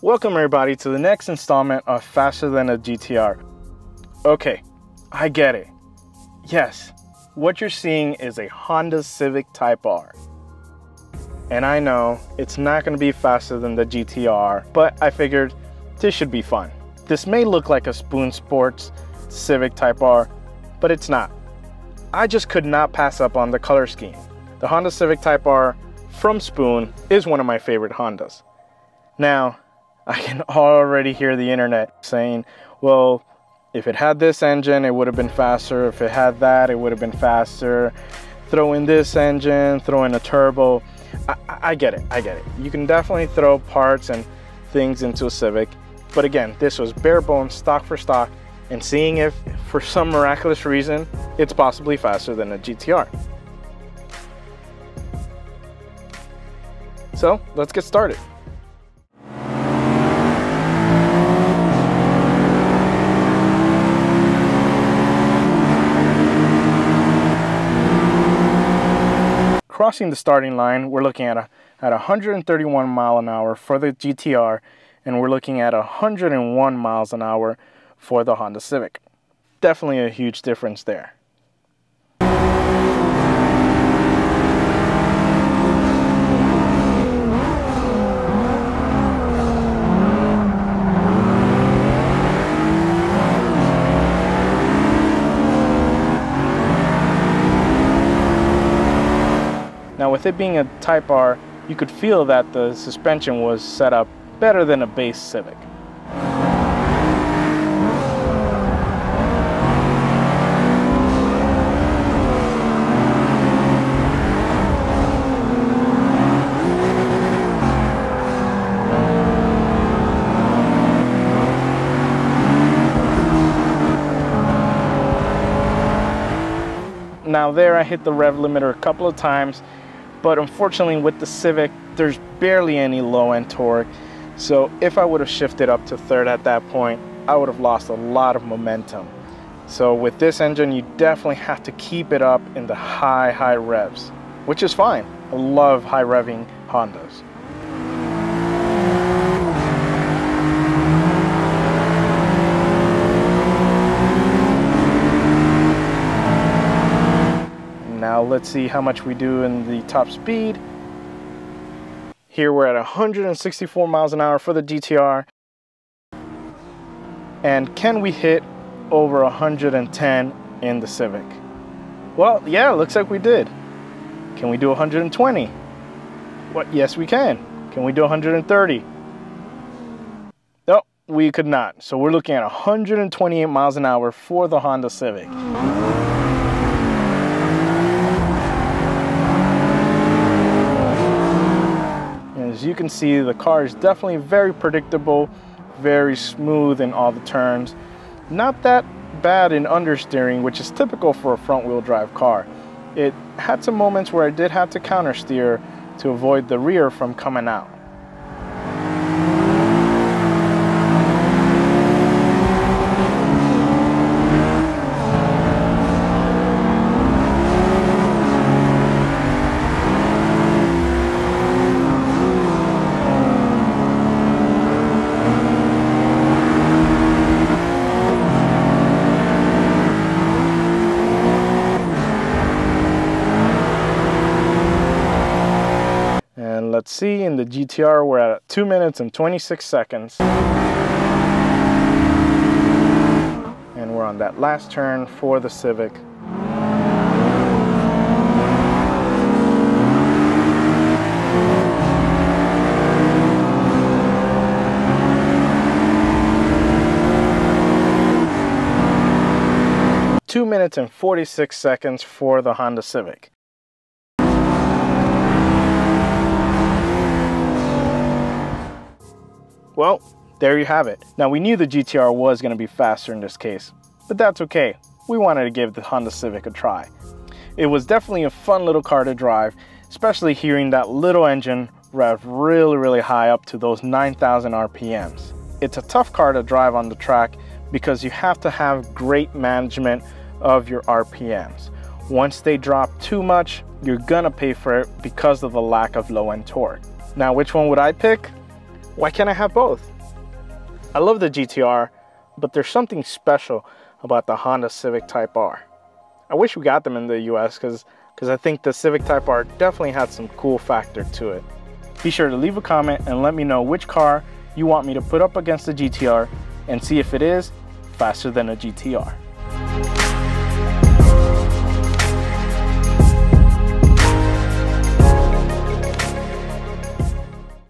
Welcome everybody to the next installment of Faster Than a GTR. Okay, I get it. Yes, what you're seeing is a Honda Civic Type R. And I know it's not going to be faster than the GTR, but I figured this should be fun. This may look like a Spoon Sports Civic Type R, but it's not. I just could not pass up on the color scheme. The Honda Civic Type R from Spoon is one of my favorite Hondas. Now, I can already hear the internet saying, well, if it had this engine, it would have been faster. If it had that, it would have been faster. Throw in this engine, throw in a turbo. I get it. You can definitely throw parts and things into a Civic. But again, this was bare bones, stock for stock, and seeing if for some miraculous reason, it's possibly faster than a GTR. So let's get started. Crossing the starting line, we're looking at 131 mile an hour for the GTR, and we're looking at 101 miles an hour for the Honda Civic. Definitely a huge difference there. Now, with it being a Type R, you could feel that the suspension was set up better than a base Civic. Now there I hit the rev limiter a couple of times, but unfortunately with the Civic, there's barely any low-end torque. So if I would have shifted up to third at that point, I would have lost a lot of momentum. So with this engine, you definitely have to keep it up in the high revs, which is fine. I love high revving Hondas. Now let's see how much we do in the top speed. Here we're at 164 miles an hour for the GTR. And can we hit over 110 in the Civic? Well, yeah, looks like we did. Can we do 120? What? Yes, we can. Can we do 130? No, we could not. So we're looking at 128 miles an hour for the Honda Civic. As you can see, the car is definitely very predictable, very smooth in all the turns. Not that bad in understeering, which is typical for a front-wheel drive car. It had some moments where I did have to countersteer to avoid the rear from coming out. Let's see, in the GTR we're at 2 minutes and 26 seconds. And we're on that last turn for the Civic. Two minutes and 46 seconds for the Honda Civic. Well, there you have it. Now, we knew the GTR was going to be faster in this case, but that's okay. We wanted to give the Honda Civic a try. It was definitely a fun little car to drive, especially hearing that little engine rev really high up to those 9,000 RPMs. It's a tough car to drive on the track because you have to have great management of your RPMs. Once they drop too much, you're gonna pay for it because of the lack of low-end torque. Now, which one would I pick? Why can't I have both? I love the GTR, but there's something special about the Honda Civic Type R. I wish we got them in the US because I think the Civic Type R definitely had some cool factor to it. Be sure to leave a comment and let me know which car you want me to put up against the GTR and see if it is faster than a GTR.